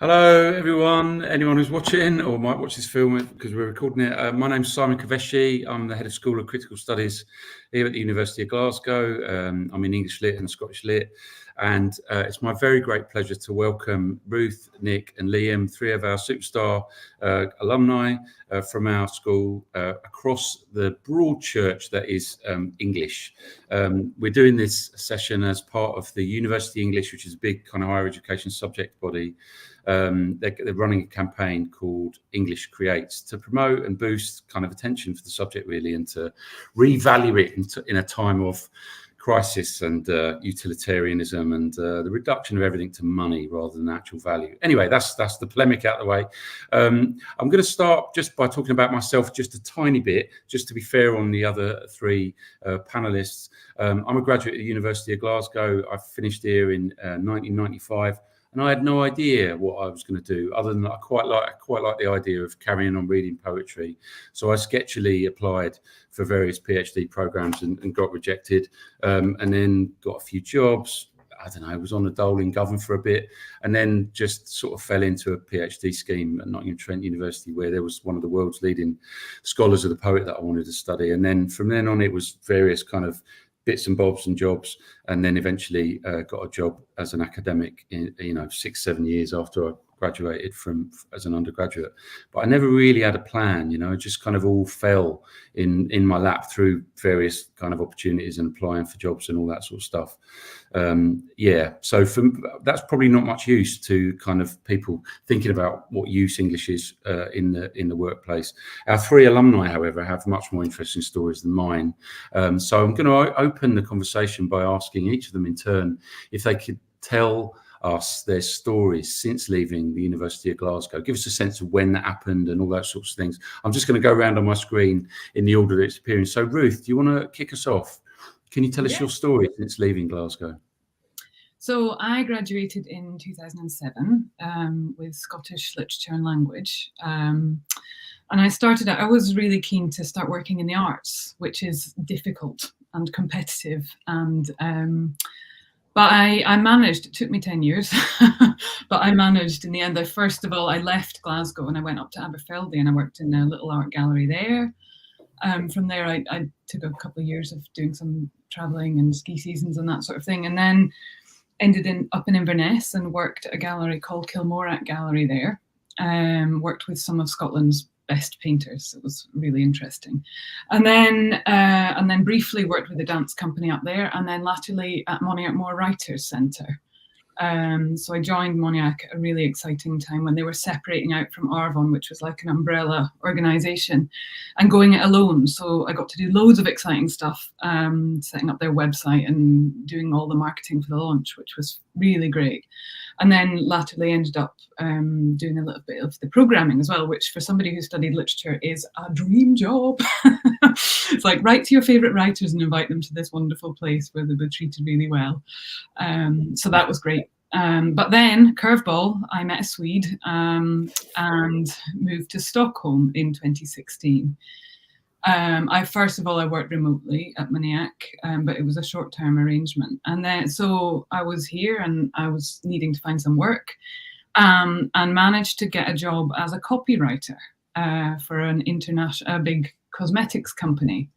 Hello, everyone. Anyone who's watching or might watch this film because we're recording it. My name's Simon Kövesi. I'm the head of School of Critical Studies here at the University of Glasgow. I'm in English Lit and Scottish Lit. And it's my very great pleasure to welcome Ruth, Nick and Liam, three of our superstar alumni from our school across the broad church that is English. We're doing this session as part of the University English, which is a big kind of higher education subject body. They're running a campaign called English Creates to promote and boost kind of attention for the subject really, and to revalue it in a time of crisis and utilitarianism and the reduction of everything to money rather than actual value. Anyway, that's the polemic out of the way. I'm going to start just by talking about myself just a tiny bit, just to be fair on the other three panelists. I'm a graduate at the University of Glasgow. I finished here in 1995. And I had no idea what I was going to do, other than I quite like the idea of carrying on reading poetry. So I sketchily applied for various PhD programs and got rejected, and then got a few jobs. I don't know, I was on the dole in Govan for a bit, and then just sort of fell into a PhD scheme at Nottingham Trent University, where there was one of the world's leading scholars of the poet that I wanted to study. And then from then on, it was various kind of bits and bobs and jobs, and then eventually got a job as an academic in 6-7 years after I graduated as an undergraduate. But I never really had a plan, it just kind of all fell in my lap through various kind of opportunities and applying for jobs and all that sort of stuff. So that's probably not much use to kind of people thinking about what use English is in the workplace. Our three alumni, however, have much more interesting stories than mine. So I'm going to open the conversation by asking each of them in turn if they could tell us their stories since leaving the University of Glasgow. Give us a sense of when that happened and all those sorts of things. I'm just going to go around on my screen in the order that it's appearing. So Ruth, do you want to kick us off? Can you tell us your story since leaving Glasgow? So I graduated in 2007 with Scottish Literature and Language. And I was really keen to start working in the arts, which is difficult and competitive. But I managed. It took me 10 years, but I managed in the end. First of all, I left Glasgow and I went up to Aberfeldy and I worked in a little art gallery there. From there, I took a couple of years of doing some traveling and ski seasons and that sort of thing, and then ended up in Inverness and worked at a gallery called Kilmorack Gallery there. Worked with some of Scotland's best painters. It was really interesting. And then briefly worked with a dance company up there, and then latterly at Moniac Moor Writers Centre. So I joined Moniac at a really exciting time when they were separating out from Arvon, which was like an umbrella organisation, and going it alone. So I got to do loads of exciting stuff, setting up their website and doing all the marketing for the launch, which was really great. And then latterly ended up doing a little bit of the programming as well, which for somebody who studied literature is a dream job. It's like, write to your favourite writers and invite them to this wonderful place where they'll be treated really well. So that was great. But then, curveball, I met a Swede and moved to Stockholm in 2016. First of all, I worked remotely at Moniac, but it was a short-term arrangement. And then, so I was here and I was needing to find some work, and managed to get a job as a copywriter for a big cosmetics company.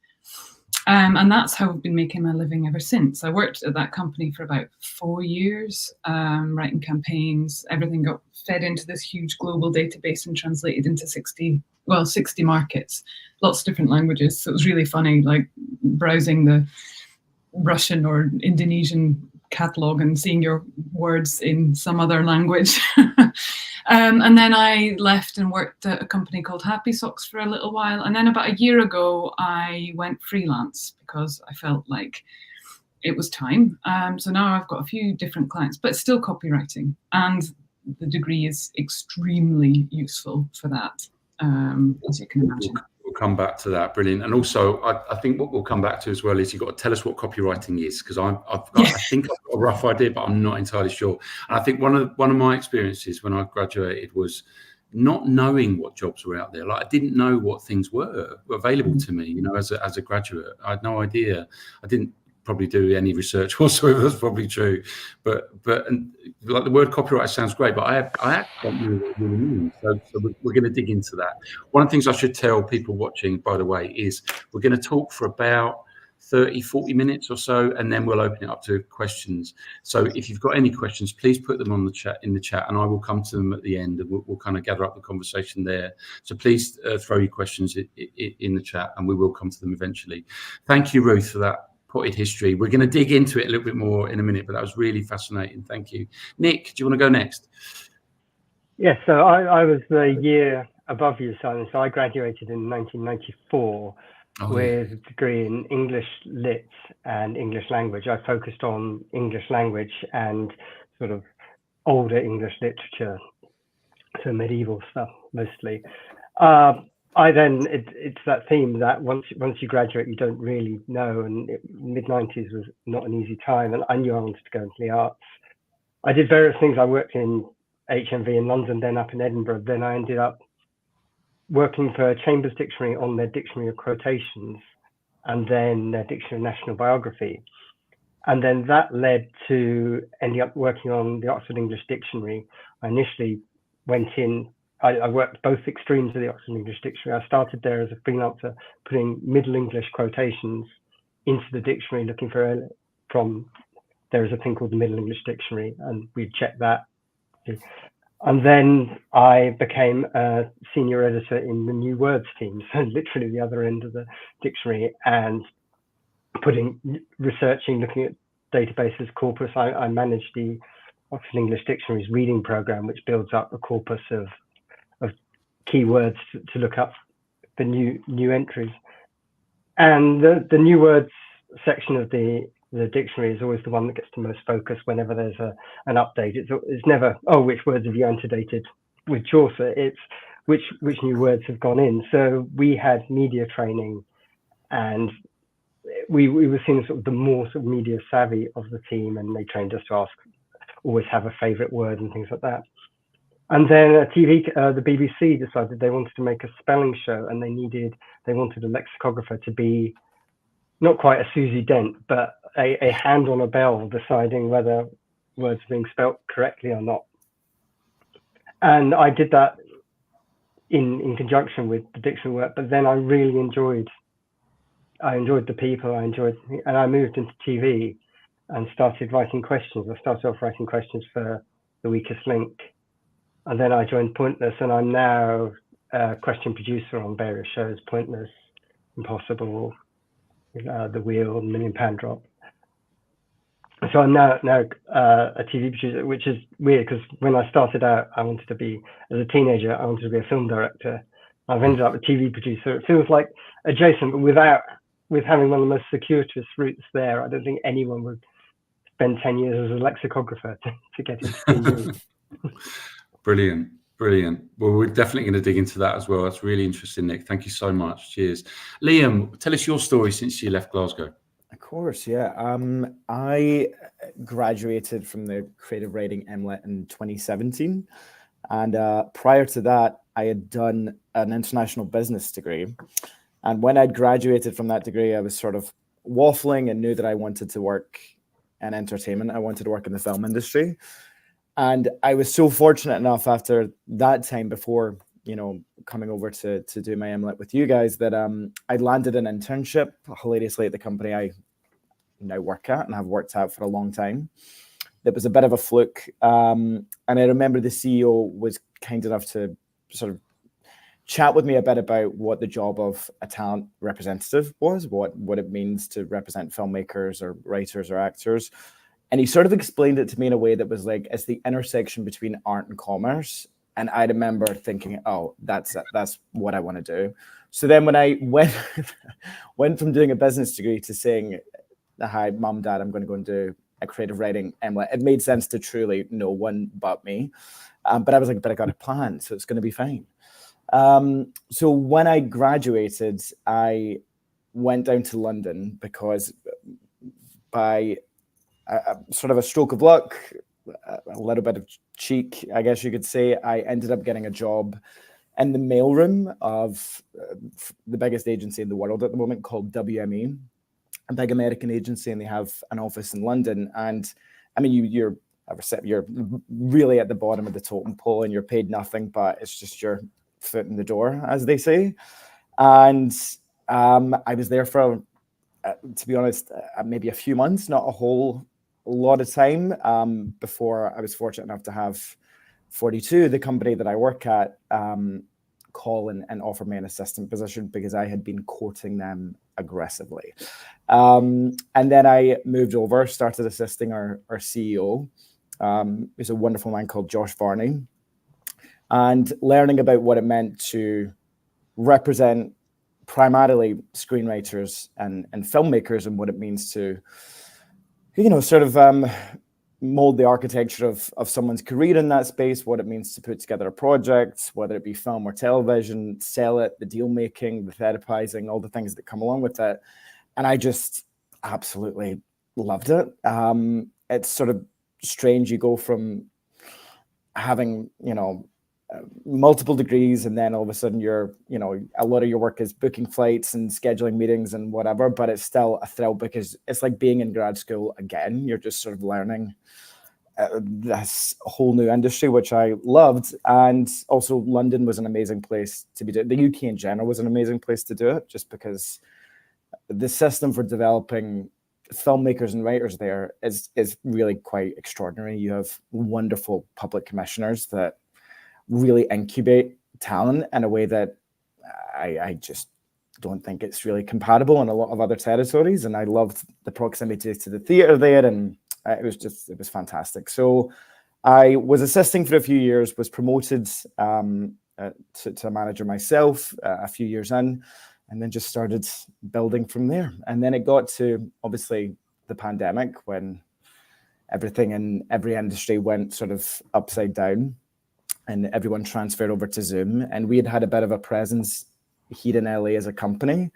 And that's how I've been making my living ever since. I worked at that company for about 4 years, writing campaigns. Everything got fed into this huge global database and translated into 60 markets, lots of different languages. So it was really funny, like browsing the Russian or Indonesian catalog and seeing your words in some other language. And then I left and worked at a company called Happy Socks for a little while. And then about a year ago, I went freelance because I felt like it was time. So now I've got a few different clients, but still copywriting. And the degree is extremely useful for that, as you can imagine. We'll come back to that. Brilliant. And also, I think what we'll come back to as well is you've got to tell us what copywriting is, because I think I've got a rough idea, but I'm not entirely sure. And I think one of my experiences when I graduated was not knowing what jobs were out there. Like, I didn't know what things were available to me, as a graduate. I had no idea. I didn't probably do any research whatsoever. That's probably true, but and, like, the word copywriter sounds great, but I actually don't know what it really means. So we're going to dig into that. One of the things I should tell people watching, by the way, is we're going to talk for about 30-40 minutes or so, and then we'll open it up to questions. So if you've got any questions, please put them on the chat, and I will come to them at the end, and we'll kind of gather up the conversation there. So please throw your questions in the chat, and we will come to them eventually. Thank you, Ruth, for that potted history. We're going to dig into it a little bit more in a minute, but that was really fascinating. Thank you. Nick, do you want to go next? Yes, so I was the year above you, Simon. So I graduated in 1994 with a degree in English Lit and English Language. I focused on English language and sort of older English literature, so medieval stuff mostly. It's that theme that once you graduate, you don't really know, and mid-90s was not an easy time, and I knew I wanted to go into the arts. I did various things. I worked in HMV in London, then up in Edinburgh. Then I ended up working for Chambers Dictionary on their Dictionary of Quotations, and then their Dictionary of National Biography. And then that led to ending up working on the Oxford English Dictionary. I initially went in, I worked both extremes of the Oxford English Dictionary. I started there as a freelancer, putting Middle English quotations into the dictionary, looking for there is a thing called the Middle English Dictionary, and we checked that. And then I became a senior editor in the New Words team, so literally the other end of the dictionary, and researching, looking at databases, corpus. I managed the Oxford English Dictionary's reading program, which builds up a corpus of keywords to look up for new entries. And the New Words section of the dictionary is always the one that gets the most focus whenever there's an update. It's never, oh, which words have you antedated with Chaucer? It's which new words have gone in. So we had media training, and we were seen as sort of the more sort of media savvy of the team, and they trained us to always have a favorite word and things like that. And then the BBC decided they wanted to make a spelling show, and they wanted a lexicographer to be not quite a Susie Dent, but a hand on a bell deciding whether words are being spelt correctly or not. And I did that in conjunction with the dictionary work, but then I really enjoyed the people, and I moved into TV and started writing questions. I started off writing questions for The Weakest Link, and then I joined Pointless, and I'm now a question producer on various shows, Pointless, Impossible, The Wheel, £1 Million Drop. So I'm now a TV producer, which is weird because when I started out, as a teenager, I wanted to be a film director. I've ended up a TV producer. It feels like adjacent, but with having one of the most circuitous routes there. I don't think anyone would spend 10 years as a lexicographer to get into TV. Brilliant. Well, we're definitely going to dig into that as well. That's really interesting, Nick. Thank you so much. Cheers. Liam, tell us your story since you left Glasgow. Of course, yeah. I graduated from the creative writing MLit in 2017. And prior to that, I had done an international business degree. And when I'd graduated from that degree, I was sort of waffling and knew that I wanted to work in entertainment. I wanted to work in the film industry. And I was so fortunate enough after that time, before, coming over to do my MLit with you guys, that I landed an internship hilariously at the company I now work at and have worked at for a long time. It was a bit of a fluke. And I remember the CEO was kind enough to sort of chat with me a bit about what the job of a talent representative was, what it means to represent filmmakers or writers or actors. And he sort of explained it to me in a way that was like, it's the intersection between art and commerce. And I remember thinking, oh, that's what I want to do. So then when I went from doing a business degree to saying, hi, mum, dad, I'm going to go and do a creative writing MLit, it made sense to truly no one but me. But I was like, but I got a plan, so it's going to be fine. So when I graduated, I went down to London because by sort of a stroke of luck, a little bit of cheek, I guess you could say, I ended up getting a job in the mailroom of the biggest agency in the world at the moment called WME. a big American agency, and they have an office in London. And I mean, you're really at the bottom of the totem pole, and you're paid nothing, but it's just your foot in the door, as they say. And I was there for, to be honest, maybe a few months, not a whole lot of time, before I was fortunate enough to have 42, the company that I work at, call and offer me an assistant position because I had been courting them aggressively. And then I moved over, started assisting our CEO. He's a wonderful man called Josh Varney, and learning about what it meant to represent primarily screenwriters and filmmakers, and what it means to, sort of mold the architecture of someone's career in that space, what it means to put together a project, whether it be film or television, sell it, the deal making, the therapizing, all the things that come along with it. And I just absolutely loved it. It's sort of strange. You go from having, multiple degrees, and then all of a sudden you're, a lot of your work is booking flights and scheduling meetings and whatever, but it's still a thrill because it's like being in grad school again. You're just sort of learning this whole new industry, which I loved. And also London was an amazing place to be doing. The UK in general was an amazing place to do it, just because the system for developing filmmakers and writers there is really quite extraordinary. You have wonderful public commissioners that really incubate talent in a way that I just don't think it's really compatible in a lot of other territories. And I loved the proximity to the theatre there, and it was fantastic. So I was assisting for a few years, was promoted to a manager myself a few years in, and then just started building from there. And then it got to, obviously, the pandemic, when everything in every industry went sort of upside down and everyone transferred over to Zoom. And we had a bit of a presence here in LA as a company.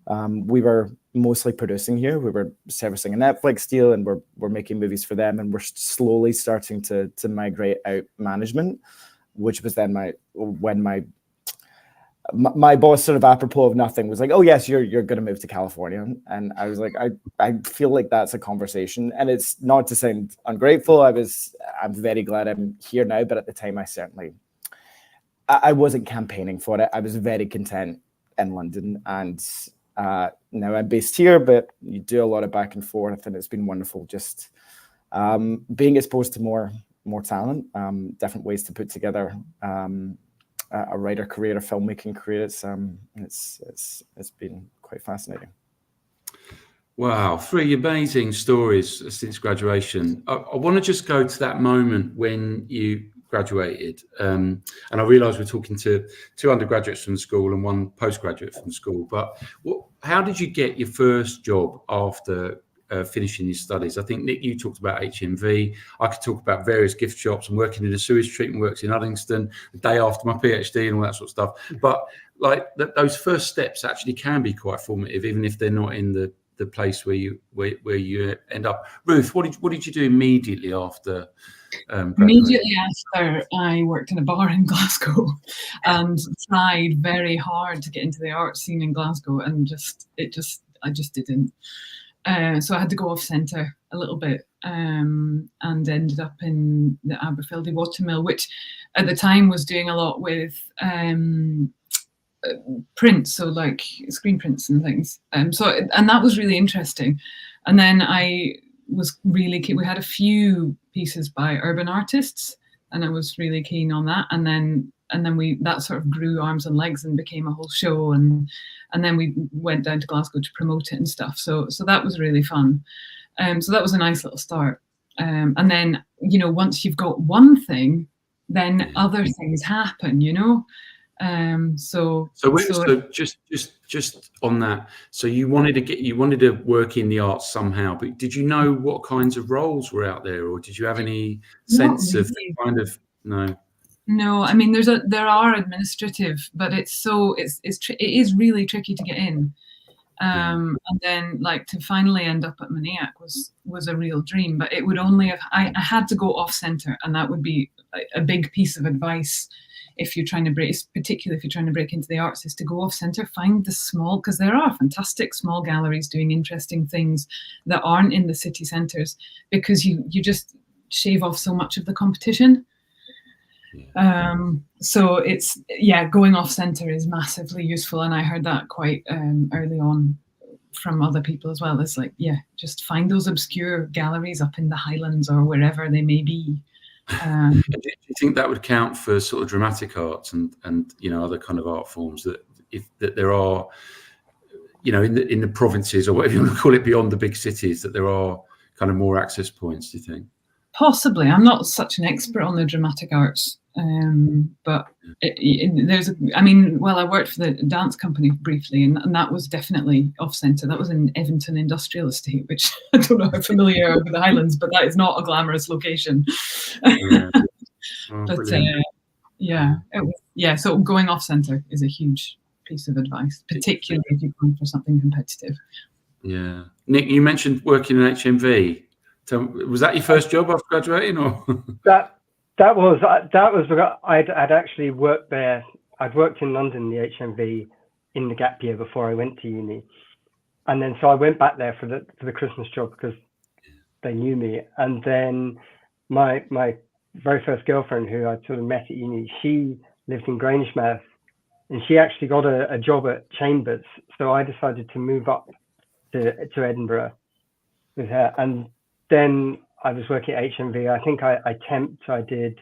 We were mostly producing here. We were servicing a Netflix deal, and we're making movies for them. And we're slowly starting to migrate out management, which was then when my boss, sort of apropos of nothing, was like, "Oh yes, you're going to move to California." And I was like, I feel like that's a conversation, and it's not to sound ungrateful. I'm very glad I'm here now, but at the time I wasn't campaigning for it. I was very content in London, and now I'm based here, but you do a lot of back and forth, and it's been wonderful just being exposed to more talent, different ways to put together a writer career, a filmmaking career. It's been quite fascinating. Wow, 3 amazing stories since graduation. I want to just go to that moment when you graduated, and I realise we're talking to 2 undergraduates from the school and 1 postgraduate from school. But how did you get your first job after finishing your studies? I think, Nick, you talked about HMV. I could talk about various gift shops and working in a sewage treatment works in Uddingston the day after my PhD and all that sort of stuff. But like those first steps actually can be quite formative, even if they're not in the place where you end up. Ruth, what did you do immediately after? Immediately after, I worked in a bar in Glasgow and tried very hard to get into the art scene in Glasgow, and I just didn't. So I had to go off centre a little bit, and ended up in the Aberfeldy Watermill, which at the time was doing a lot with prints, so like screen prints and things. And that was really interesting. And then we had a few pieces by urban artists, and I was really keen on that. And then that sort of grew arms and legs and became a whole show. And then we went down to Glasgow to promote it and stuff. So that was really fun. So that was a nice little start. And then, once you've got one thing, then other things happen, So just on that. So you wanted to work in the arts somehow, but did you know what kinds of roles were out there, or did you have any sense of kind of no? No, I mean there are administrative, but it is really tricky to get in. And then like to finally end up at Maniac was a real dream, but it would only have I had to go off centre, and that would be a big piece of advice if you're trying to break, particularly if you're trying to break into the arts, is to go off centre, find the small, because there are fantastic small galleries doing interesting things that aren't in the city centres, because you just shave off so much of the competition. So it's, going off centre is massively useful, and I heard that quite early on from other people as well. It's like, just find those obscure galleries up in the Highlands or wherever they may be. Do you think that would count for sort of dramatic arts and other kind of art forms, that there are, in the provinces or whatever you want to call it, beyond the big cities, that there are kind of more access points, do you think? Possibly. I'm not such an expert on the dramatic arts, but I worked for the dance company briefly, and that was definitely off-centre. That was in Evington Industrial Estate, which I don't know how familiar you are with the Highlands, but that is not a glamorous location. But so going off-centre is a huge piece of advice, particularly if you're going for something competitive. Yeah. Nick, you mentioned working in HMV. So was that your first job after graduating, or? That was I'd actually worked there. I'd worked in London, the HMV, in the gap year before I went to uni, and then so I went back there for the Christmas job because they knew me. And then my very first girlfriend, who I sort of met at uni, she lived in Grangemouth, and she actually got a job at Chambers. So I decided to move up to Edinburgh with her, and then I was working at HMV. I think I temped. I did.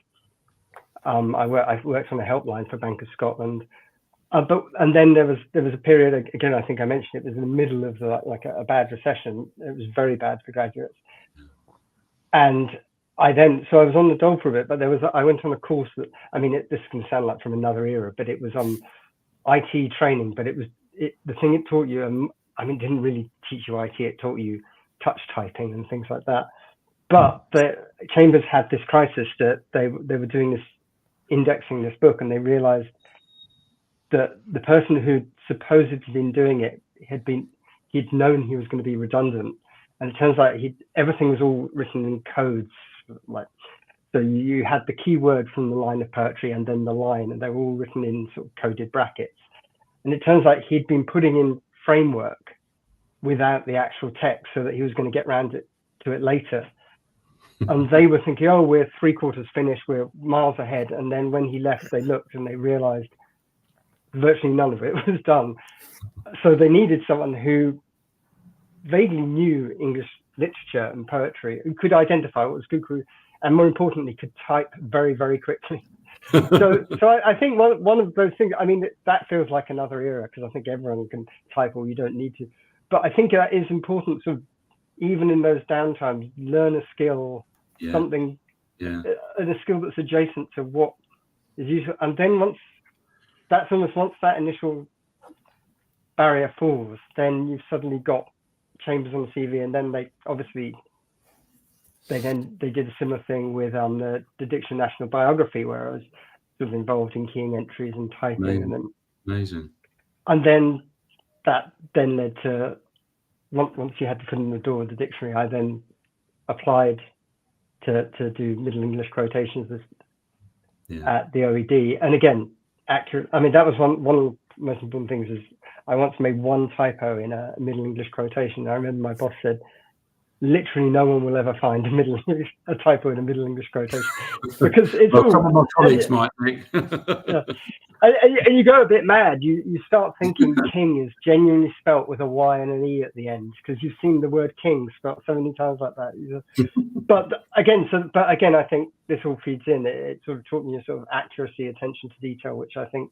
I worked on a helpline for Bank of Scotland, and then there was a period, again, I think I mentioned it was in the middle of a bad recession. It was very bad for graduates, and I was on the dole for a bit. But I went on a course that, this can sound like from another era, but it was IT training. But the thing it taught you. It didn't really teach you IT. It taught you touch typing and things like that. But the Chambers had this crisis that they were doing indexing this book, and they realized that the person who'd supposedly been doing it he'd known he was going to be redundant, and it turns out everything was all written in codes, so you had the keyword from the line of poetry and then the line, and they were all written in sort of coded brackets. And it turns out he'd been putting in framework without the actual text, so that he was going to get round to it later. And they were thinking, oh, we're 3/4 finished, we're miles ahead. And then when he left, they looked and they realized virtually none of it was done. So they needed someone who vaguely knew English literature and poetry, who could identify what was good, and more importantly, could type very, very quickly. So I think one of those things, that feels like another era, because I think everyone can type, or you don't need to. But I think that is important, sort of, even in those downtimes, learn a skill, something, and a skill that's adjacent to what is useful. And then once that initial barrier falls, then you've suddenly got Chambers on the CV. And then they did a similar thing with the Dictionary National Biography, where I was sort of involved in keying entries and typing. Amazing. And then that then led to, once you had to put in the door of the dictionary, I then applied to do Middle English quotations at the OED. And again, accurate. That was one of the most important things, is I once made one typo in a Middle English quotation. I remember my boss said, literally no one will ever find a typo in a Middle English quotation, because it's some of my colleagues might think. And you go a bit mad. You start thinking king is genuinely spelt with a Y and an E at the end, because you've seen the word king spelt so many times like that. But again, I think this all feeds in. It sort of taught me a sort of accuracy, attention to detail, which I think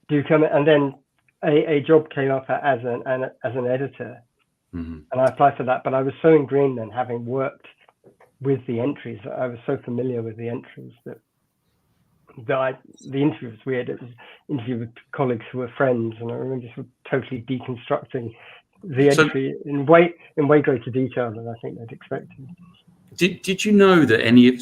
do come. And then a job came up as an editor. Mm-hmm. And I applied for that, but I was so ingrained then, having worked with the entries, I was so familiar with the entries that the interview was weird. It was an interview with colleagues who were friends, and I remember just totally deconstructing the entry in way greater detail than I think they'd expected. Did you know that any of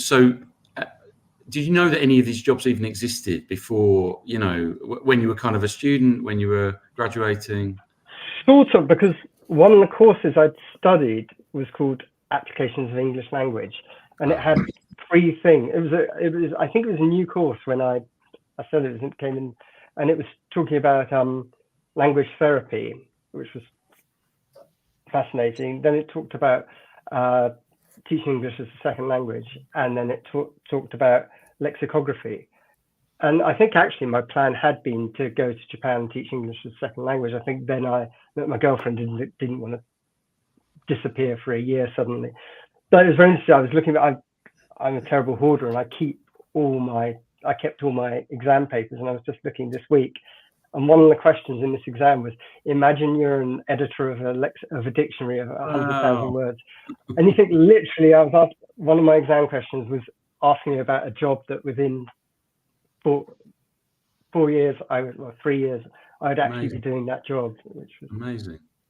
these jobs even existed before, when you were kind of a student, when you were graduating? Sort of, because one of the courses I'd studied was called Applications of English Language, and it had free thing. It was I think it was a new course when I said it came in, and it was talking about language therapy, which was fascinating. Then it talked about teaching English as a second language, and then it talked about lexicography. And I think actually my plan had been to go to Japan and teach English as a second language. I think then my girlfriend didn't want to disappear for a year suddenly. But it was very interesting. I was looking at, I'm a terrible hoarder, and I kept all my exam papers, and I was just looking this week. And one of the questions in this exam was, imagine you're an editor of a dictionary of 100,000 words. And you think literally, one of my exam questions was asking me about a job that within 4 years, 3 years, I'd actually be doing that job, which was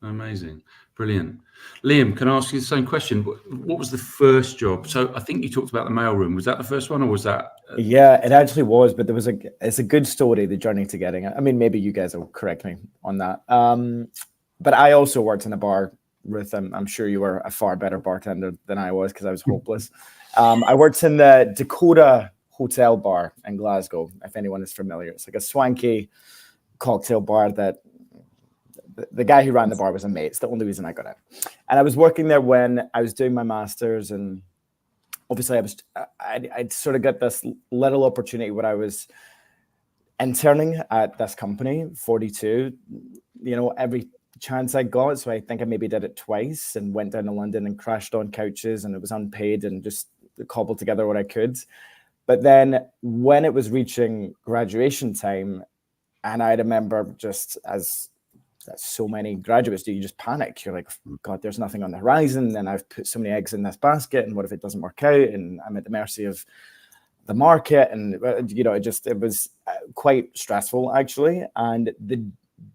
amazing, brilliant. Liam, can I ask you the same question? What was the first job? So I think you talked about the mailroom. Was that the first one, or was that? Yeah, it actually was, but it's a good story, the journey to getting it. I mean, maybe you guys will correct me on that. But I also worked in a bar, Ruth. I'm sure you were a far better bartender than I was, because I was hopeless. I worked in the Dakota Hotel bar in Glasgow, if anyone is familiar. It's like a swanky cocktail bar that the guy who ran the bar was a mate. It's the only reason I got it. And I was working there when I was doing my master's, and obviously I'd sort of got this little opportunity where I was interning at this company, 42, every chance I got. So I think I maybe did it twice and went down to London and crashed on couches, and it was unpaid and just cobbled together what I could. But then when it was reaching graduation time, and I remember, just as so many graduates do, you just panic. You're like, God, there's nothing on the horizon, and I've put so many eggs in this basket, and what if it doesn't work out? And I'm at the mercy of the market. And, it was quite stressful, actually. And the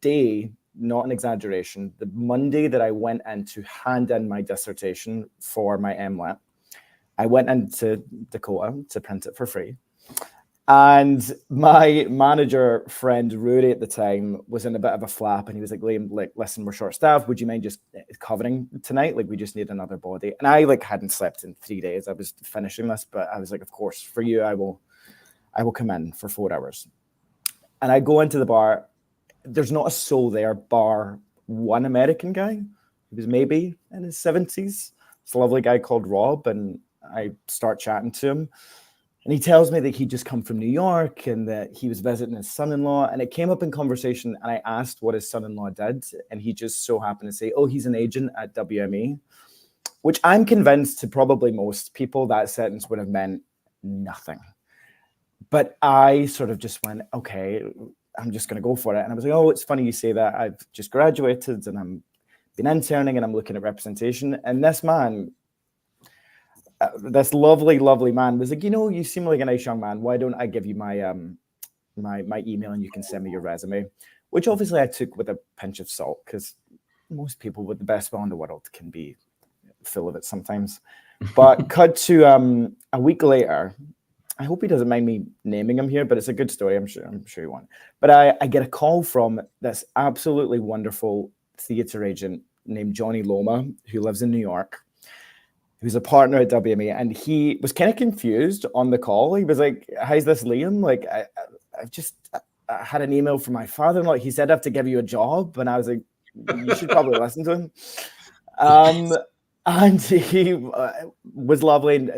day, not an exaggeration, the Monday that I went in to hand in my dissertation for my MLet, I went into Dakota to print it for free. And my manager friend, Rudy, at the time, was in a bit of a flap, and he was like, Liam, listen, we're short staffed. Would you mind just covering tonight? We just need another body. And I hadn't slept in 3 days. I was finishing this, but I was like, of course, for you, I will come in for 4 hours. And I go into the bar. There's not a soul there, bar one American guy. He was maybe in his 70s. It's a lovely guy called Rob, and I start chatting to him. And he tells me that he'd just come from New York and that he was visiting his son-in-law. And it came up in conversation, and I asked what his son-in-law did. And he just so happened to say, oh, he's an agent at WME, which I'm convinced to probably most people that sentence would have meant nothing. But I sort of just went, okay, I'm just going to go for it. And I was like, oh, it's funny you say that. I've just graduated and I'm been interning and I'm looking at representation. And this man, this lovely, lovely man was like, you seem like a nice young man. Why don't I give you my my email and you can send me your resume? Which obviously I took with a pinch of salt, because most people with the best will in the world can be full of it sometimes. But cut to a week later, I hope he doesn't mind me naming him here, but it's a good story. I'm sure he won't. But I get a call from this absolutely wonderful theatre agent named Johnny Loma, who lives in New York, who's a partner at WME, and he was kind of confused on the call. He was like, how's this, Liam? I've just had an email from my father-in-law. He said I have to give you a job. And I was like, you should probably listen to him. And he was lovely,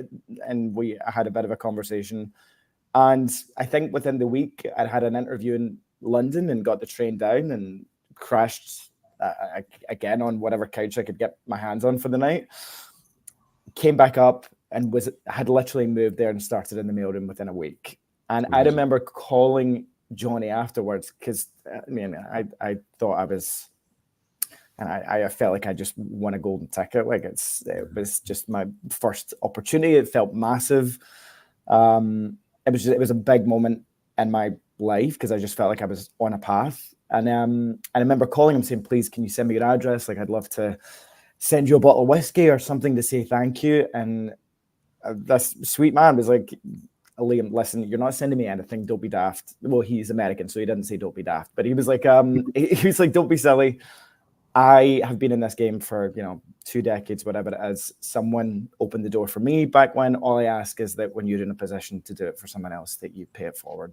and we had a bit of a conversation. And I think within the week, I had an interview in London and got the train down and crashed again on whatever couch I could get my hands on for the night. Came back up and had literally moved there and started in the mailroom within a week. And I remember calling Johnny afterwards, because I thought I was, and I felt like I just won a golden ticket. It was just my first opportunity. It felt massive. It was a big moment in my life, because I just felt like I was on a path. And I remember calling him saying, please, can you send me your address? I'd love to send you a bottle of whiskey or something to say thank you. And this sweet man was like, Liam, listen, you're not sending me anything. Don't be daft. Well, he's American, so he didn't say don't be daft, but he was like, don't be silly. I have been in this game for, 2 decades, whatever it is. Someone opened the door for me back when. All I ask is that when you're in a position to do it for someone else, that you pay it forward,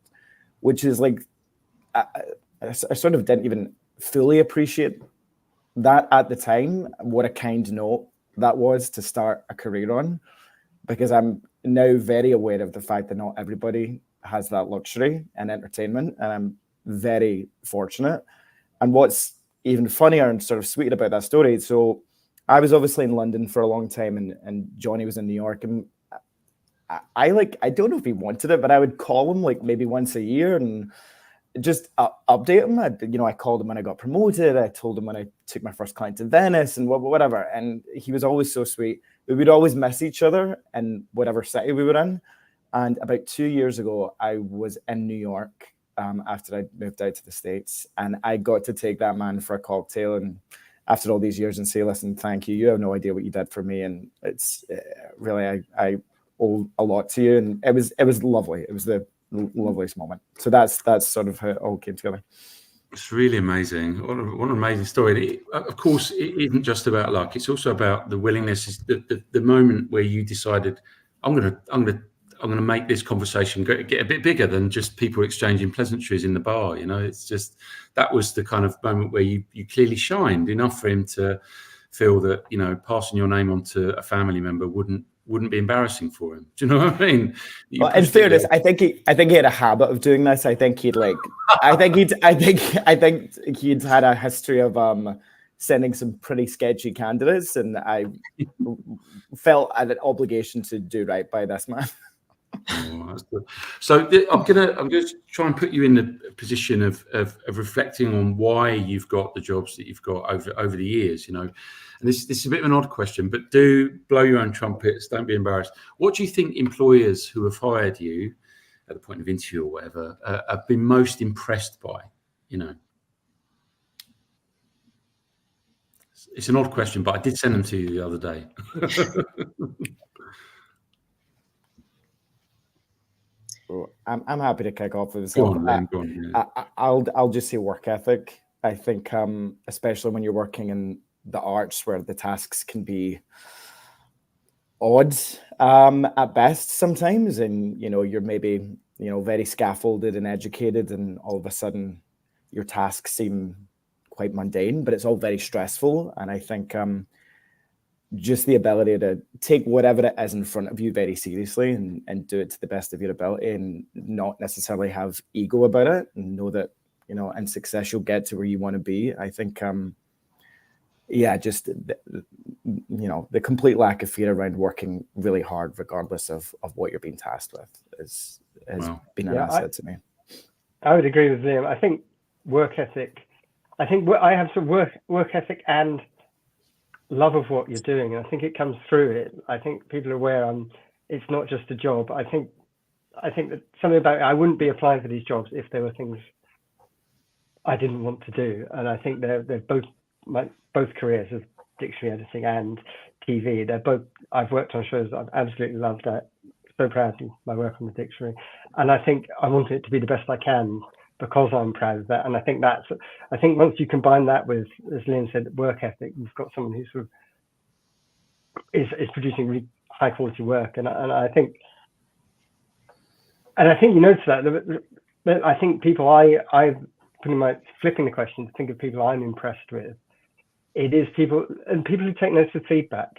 which is like, I sort of didn't even fully appreciate that at the time, what a kind note that was to start a career on, because I'm now very aware of the fact that not everybody has that luxury in entertainment, and I'm very fortunate. And what's even funnier and sort of sweet about that story, so I was obviously in London for a long time, and Johnny was in New York, and I don't know if he wanted it, but I would call him like maybe once a year and just update him. I called him when I got promoted. I told him when I took my first client to Venice and whatever. And he was always so sweet. We would always miss each other in whatever city we were in. And about 2 years ago, I was in New York after I moved out to the States, and I got to take that man for a cocktail. And after all these years, and say, listen, thank you. You have no idea what you did for me. And it's really, I owe a lot to you. And it was lovely. It was the loveliest moment. So that's sort of how it all came together. It's really amazing. What an amazing story. Of course, it isn't just about luck. It's also about the willingness. The moment where you decided, I'm gonna make this conversation get a bit bigger than just people exchanging pleasantries in the bar. It's just, that was the kind of moment where you clearly shined enough for him to feel that passing your name on to a family member wouldn't be embarrassing for him. Do you know what I mean? Well, in fairness, I think he had a habit of doing this. I think he'd had a history of sending some pretty sketchy candidates, and I felt an obligation to do right by this man. Oh, that's good. So I'm gonna try and put you in the position of reflecting on why you've got the jobs that you've got over the years. And this is a bit of an odd question, but do blow your own trumpets. Don't be embarrassed. What do you think employers who have hired you at the point of interview or whatever have been most impressed by? It's an odd question, but I did send them to you the other day. I'm happy to kick off with this. Go on, yeah. I'll just say work ethic. I think, especially when you're working in the arts, where the tasks can be odd at best sometimes, and you're maybe very scaffolded and educated, and all of a sudden your tasks seem quite mundane, but it's all very stressful. And I think just the ability to take whatever it is in front of you very seriously and do it to the best of your ability, and not necessarily have ego about it, and know that in success you'll get to where you want to be. I think just the complete lack of fear around working really hard regardless of what you're being tasked with has been an asset to me. I would agree with Liam. I think work ethic, I have some work ethic and love of what you're doing, and I think it comes through it. I think people are aware it's not just a job. I think that something about it, I wouldn't be applying for these jobs if there were things I didn't want to do. And I think they're both careers of dictionary editing and TV. I've worked on shows that I've absolutely loved. So proud of my work on the dictionary, and I think I want it to be the best I can because I'm proud of that. And I think once you combine that with, as Liam said, work ethic, you've got someone who sort of is producing really high quality work. And I think you notice that. I think people I've pretty much flipping the question to think of people I'm impressed with. It is people who take notice of feedback.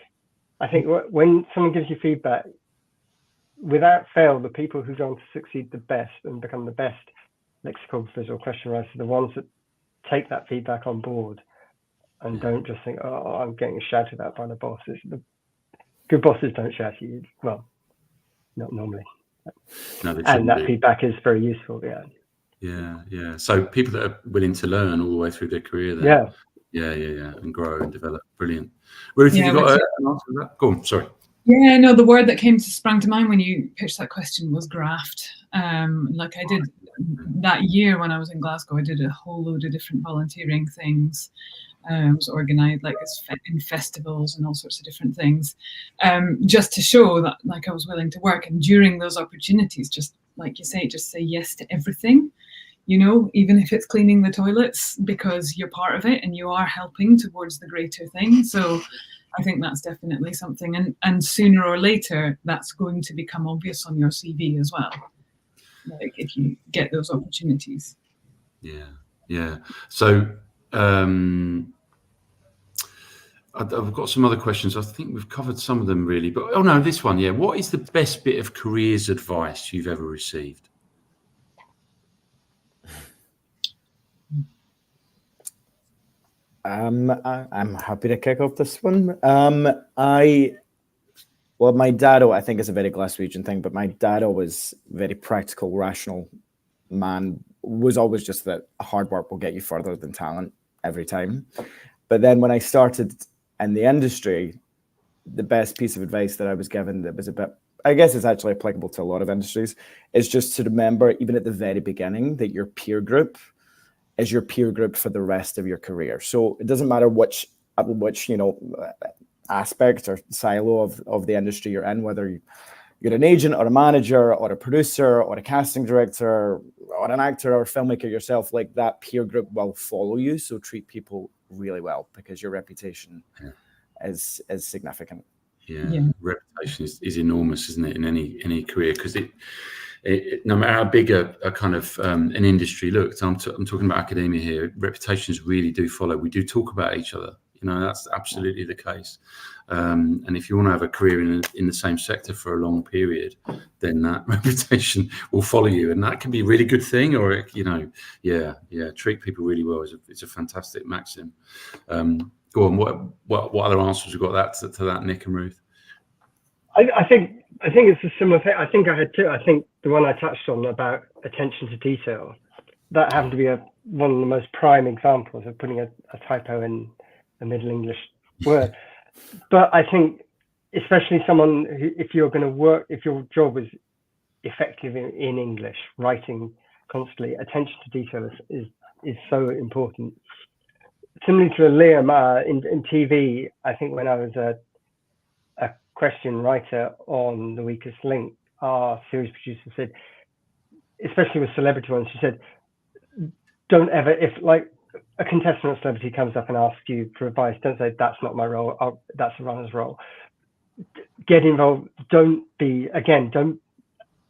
I think when someone gives you feedback, without fail, the people who go on to succeed the best and become the best lexicographers or question writers are the ones that take that feedback on board and don't just think, oh, I'm getting shouted at by the boss. The good bosses don't shout at you. Well, not normally. No, and that feedback is very useful. Yeah. So people that are willing to learn all the way through their career. Yeah, and grow and develop. Brilliant. Ruth, have you got an answer to that? Go on. Sorry. Yeah, no, the word that sprang to mind when you pitched that question was graft. Like I did that year when I was in Glasgow, I did a whole load of different volunteering things. Was organised in festivals and all sorts of different things, just to show that like I was willing to work. And during those opportunities, just like you say, just say yes to everything. you know, even if it's cleaning the toilets, because you're part of it and you are helping towards the greater thing. So I think that's definitely something, and sooner or later that's going to become obvious on your CV as well, like if you get those opportunities. Yeah. So I've got some other questions. I think we've covered some of them really, but oh no, this one. Yeah, what is the best bit of careers advice you've ever received? I'm happy to kick off this one. Well, my dad, I think it's a very Glaswegian thing, but my dad was very practical, rational man, was always just that hard work will get you further than talent every time. But then when I started in the industry, the best piece of advice that I was given that was a bit, I guess it's actually applicable to a lot of industries, is just to remember, even at the very beginning, that your peer group is your peer group for the rest of your career. So it doesn't matter which aspect or silo of the industry you're in, whether you're an agent or a manager or a producer or a casting director or an actor or a filmmaker yourself, like that peer group will follow you. So treat people really well, because your reputation is significant. Yeah. Reputation is enormous, isn't it, in any career? Because it no matter how big a kind of an industry looks, I'm talking about academia here, reputations really do follow. We do talk about each other. You know, that's absolutely the case. And if you want to have a career in the same sector for a long period, then that reputation will follow you, and that can be a really good thing. Or treat people really well is a fantastic maxim. Go on. What other answers have got to that, Nick and Ruth? I think it's a similar thing. I think I had two. I think the one I touched on about attention to detail, that happened to be one of the most prime examples of putting a typo in a Middle English word. But I think, especially someone who, if you're going to work, if your job is effective in English, writing constantly, attention to detail is so important. Similarly to Liam, in TV, I think when I was a question writer on The Weakest Link, our series producer said, especially with celebrity ones, she said, don't ever, if like a contestant or celebrity comes up and asks you for advice, don't say, that's not my role, that's a runner's role. Get involved. Don't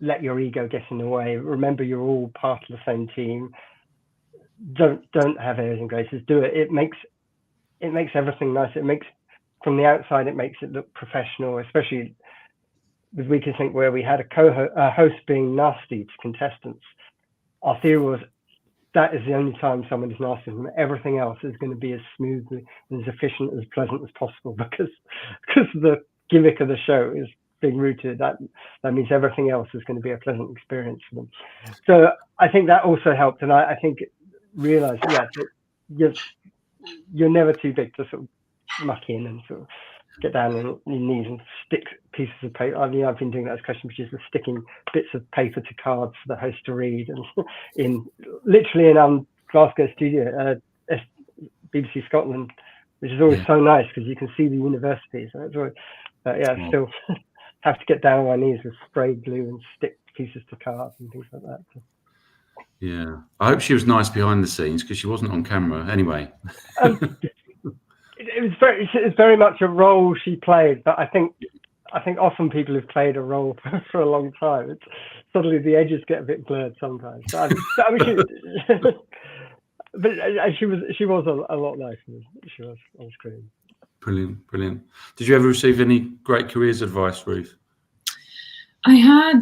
let your ego get in the way. Remember, you're all part of the same team. Don't have airs and graces. Do it. It makes everything nice. It makes, from the outside, it makes it look professional, especially with Weakest Link, where we had a host being nasty to contestants. Our theory was that is the only time someone is nasty, and everything else is going to be as smooth and as efficient, as pleasant as possible, because the gimmick of the show is being rooted. That means everything else is going to be a pleasant experience for them. So I think that also helped, and I think realize that you're never too big to sort of muck in and sort of get down on your knees and stick pieces of paper. I mean, I've been doing that as question producers, sticking bits of paper to cards for the host to read, and literally in Glasgow studio, BBC Scotland, which is always so nice because you can see the university. So it's always, still have to get down on my knees with spray glue and stick pieces to cards and things like that. So. Yeah, I hope she was nice behind the scenes, because she wasn't on camera anyway. It's very much a role she played, but I think often people who've played a role for a long time, suddenly the edges get a bit blurred sometimes. But she was a lot nicer. She was on screen. Brilliant. Did you ever receive any great careers advice, Ruth? I had.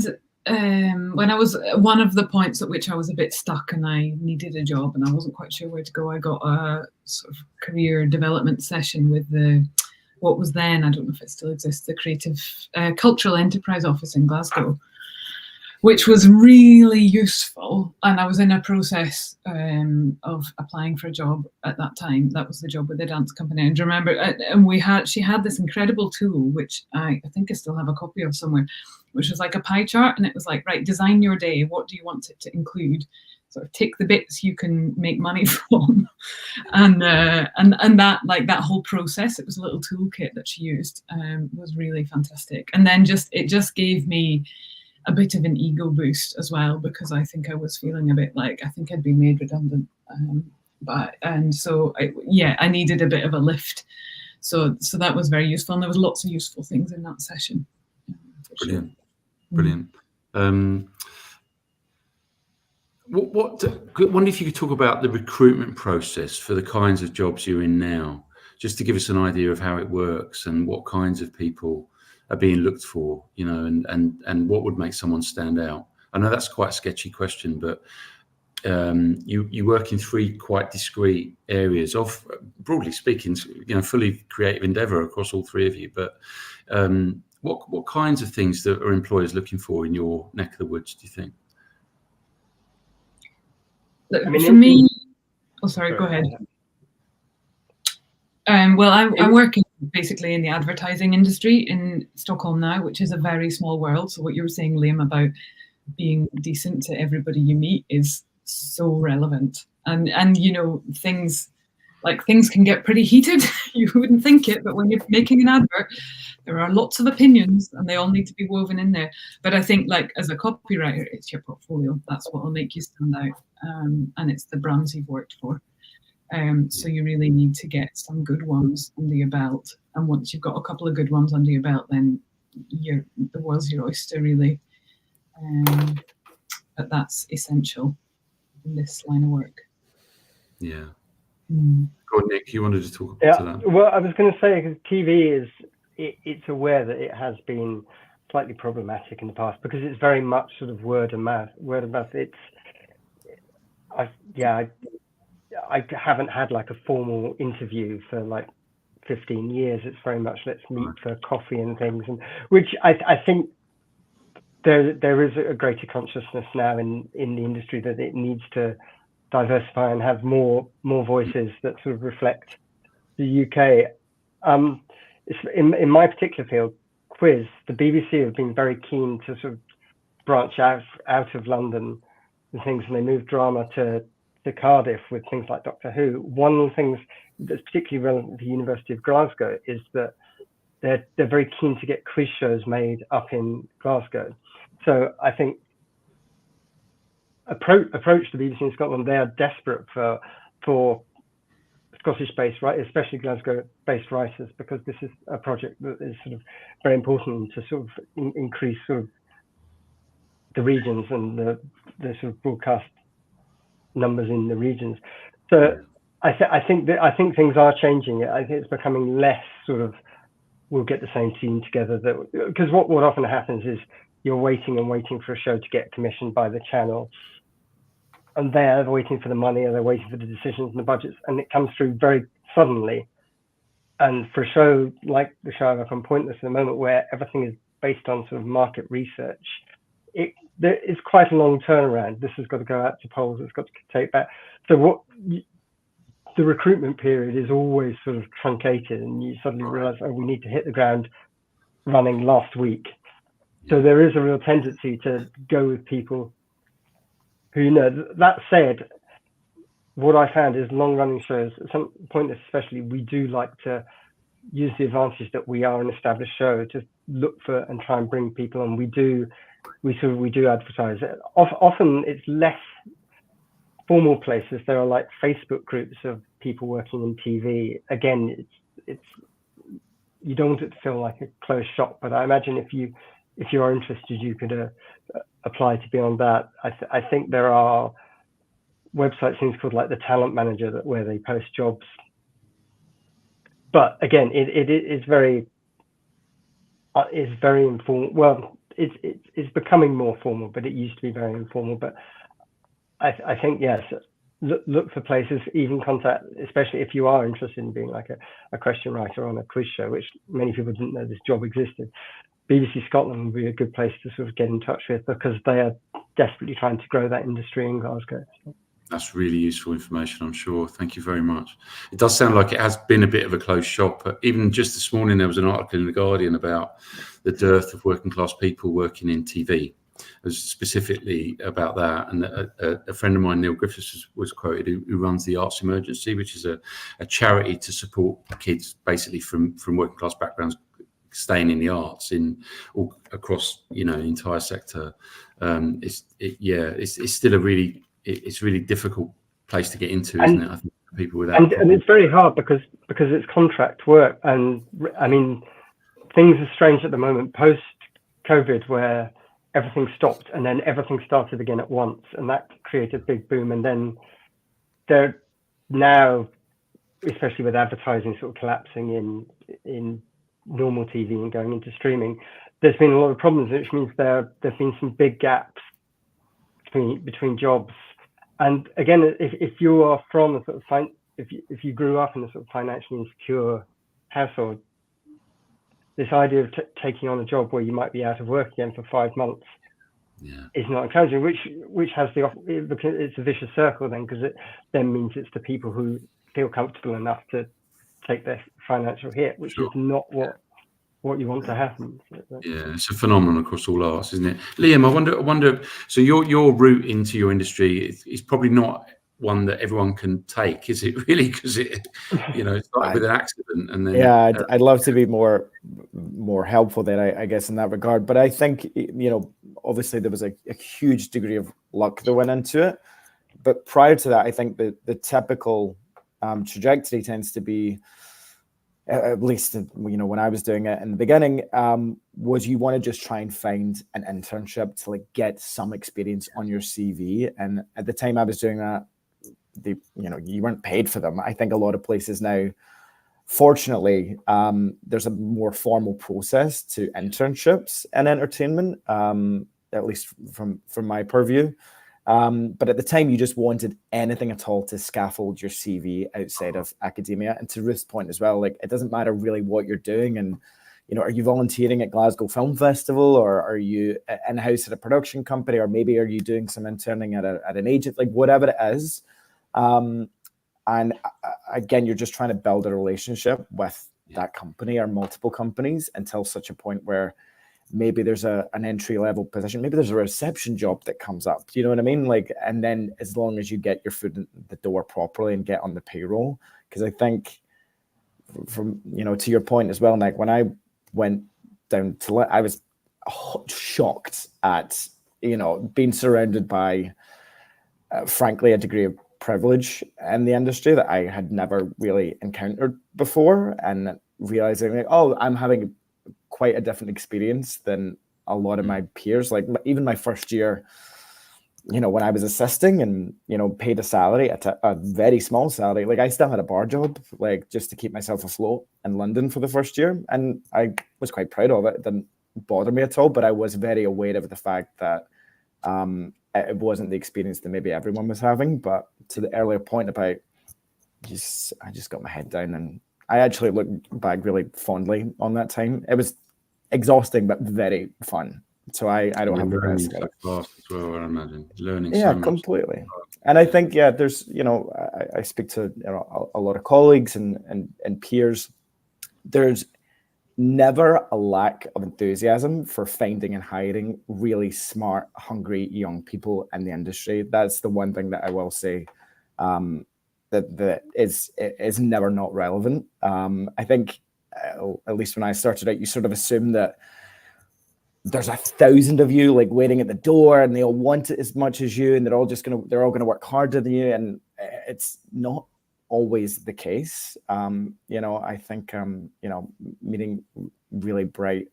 When I was one of the points at which I was a bit stuck and I needed a job and I wasn't quite sure where to go, I got a sort of career development session with what was then, I don't know if it still exists, the Creative Cultural Enterprise Office in Glasgow, which was really useful. And I was in a process of applying for a job at that time. That was the job with the dance company. And remember, and she had this incredible tool, which I think I still have a copy of somewhere, which was like a pie chart. And it was like, right, design your day. What do you want it to include? Sort of tick the bits you can make money from. and that, like that whole process, it was a little toolkit that she used, was really fantastic. And then it just gave me a bit of an ego boost as well, because I think I was feeling a bit like I think I'd been made redundant. I needed a bit of a lift. So that was very useful, and there was lots of useful things in that session. Brilliant, brilliant. Wonder if you could talk about the recruitment process for the kinds of jobs you're in now, just to give us an idea of how it works and what kinds of people are being looked for, and what would make someone stand out. I know that's quite a sketchy question, but you work in three quite discrete areas of, broadly speaking, fully creative endeavour across all three of you. But what kinds of things that are employers looking for in your neck of the woods, do you think? For me, go ahead. Well, I'm working basically in the advertising industry in Stockholm now, which is a very small world. So what you were saying, Liam, about being decent to everybody you meet is so relevant. And things can get pretty heated. You wouldn't think it, but when you're making an advert, there are lots of opinions and they all need to be woven in there. But I think, as a copywriter, it's your portfolio. That's what will make you stand out. And it's the brands you've worked for. So you really need to get some good ones under your belt. And once you've got a couple of good ones under your belt, then the world's your oyster, really. But that's essential in this line of work. Yeah. Go on, Nick, you wanted to talk to that? Well, I was going to say, because TV it's aware that it has been slightly problematic in the past, because it's very much sort of word of mouth. I haven't had a formal interview for 15 years. It's very much let's meet for coffee and things, and which I think there is a greater consciousness now in the industry that it needs to diversify and have more voices that sort of reflect the UK. In my particular field, quiz, the BBC have been very keen to sort of branch out of London and things, and they moved drama to Cardiff with things like Doctor Who. One of the things that's particularly relevant to the University of Glasgow is that they're very keen to get quiz shows made up in Glasgow. So I think approach the BBC in Scotland. They are desperate for Scottish-based writers, especially Glasgow-based writers, because this is a project that is sort of very important to sort of increase sort of the regions and the sort of broadcast numbers in the regions. So I think things are changing. I think it's becoming less sort of we'll get the same team together, because what often happens is you're waiting for a show to get commissioned by the channel, and they're waiting for the money, or they're waiting for the decisions and the budgets, and it comes through very suddenly. And for a show like the show I work on, Pointless, at the moment, where everything is based on sort of market research, there is quite a long turnaround. This has got to go out to polls, it's got to take back. So the recruitment period is always sort of truncated, and you suddenly realize, we need to hit the ground running last week. So there is a real tendency to go with people who That said, what I found is long-running shows, at some point especially, we do like to use the advantage that we are an established show to look for and try and bring people on. We do advertise. Often it's less formal places. There are Facebook groups of people working in TV. Again, it's you don't want it to feel like a closed shop, but I imagine if you are interested, you could apply to be on that. I think there are website things called the Talent Manager where they post jobs. But again, it's very informal. Well, it's becoming more formal, but it used to be very informal. But I think, yes, look for places, even contact, especially if you are interested in being a question writer on a quiz show, which many people didn't know this job existed. BBC Scotland would be a good place to sort of get in touch with, because they are desperately trying to grow that industry in Glasgow. That's really useful information, I'm sure. Thank you very much. It does sound like it has been a bit of a closed shop. But even just this morning, there was an article in The Guardian about the dearth of working class people working in TV. It was specifically about that. And a friend of mine, Neil Griffiths, was quoted, who runs the Arts Emergency, which is a charity to support kids basically from working class backgrounds staying in the arts in all across, the entire sector. It's still a really difficult place to get into, isn't it? I think for people without and it's very hard because it's contract work, and I mean, things are strange at the moment post COVID, where everything stopped and then everything started again at once, and that created a big boom. And then there now, especially with advertising sort of collapsing in normal TV and going into streaming, there's been a lot of problems, which means there've been some big gaps between jobs. And again, if you are from a sort of if you grew up in a sort of financially insecure household, this idea of taking on a job where you might be out of work again for 5 months is not encouraging, which has it's a vicious circle then, because it then means it's the people who feel comfortable enough to take their financial hit, which is not what you want to happen. Yeah, it's a phenomenon across all arts, isn't it? Liam, I wonder. So your route into your industry is probably not one that everyone can take, is it really? Because it started with an accident, and then I'd love to be more helpful there, I guess, in that regard. But I think obviously there was a huge degree of luck that went into it. But prior to that, I think the typical trajectory tends to be, at least when I was doing it in the beginning, was you want to just try and find an internship to get some experience on your CV. And at the time I was doing that, you weren't paid for them. I think a lot of places now, fortunately, there's a more formal process to internships in entertainment, at least from my purview. But at the time, you just wanted anything at all to scaffold your CV outside of academia. And to Ruth's point as well, it doesn't matter really what you're doing. And, are you volunteering at Glasgow Film Festival, or are you in-house at a production company, or maybe are you doing some interning at an agent, whatever it is. And again, you're just trying to build a relationship with that company or multiple companies until such a point where maybe there's an entry-level position, maybe there's a reception job that comes up. Do you know what I mean? And then as long as you get your foot in the door properly and get on the payroll, because I think from, to your point as well, Nick, when I went down to, I was shocked at, being surrounded by, frankly, a degree of privilege in the industry that I had never really encountered before, and realizing I'm having quite a different experience than a lot of my peers. Even my first year, when I was assisting and, paid a salary at a very small salary, I still had a bar job, just to keep myself afloat in London for the first year. And I was quite proud of it. It didn't bother me at all, but I was very aware of the fact that it wasn't the experience that maybe everyone was having. But to the earlier point about I just got my head down, and I actually look back really fondly on that time. It was exhausting, but very fun. So I don't have regrets. So fast as well, I imagine. Learning so much. Completely. And I think, there's, I speak to a lot of colleagues and peers. There's never a lack of enthusiasm for finding and hiring really smart, hungry young people in the industry. That's the one thing that I will say that is never not relevant. I think, at least when I started out, you sort of assume that there's 1,000 of you waiting at the door, and they all want it as much as you, and they're all going to work harder than you, and it's not always the case. I think meeting really bright,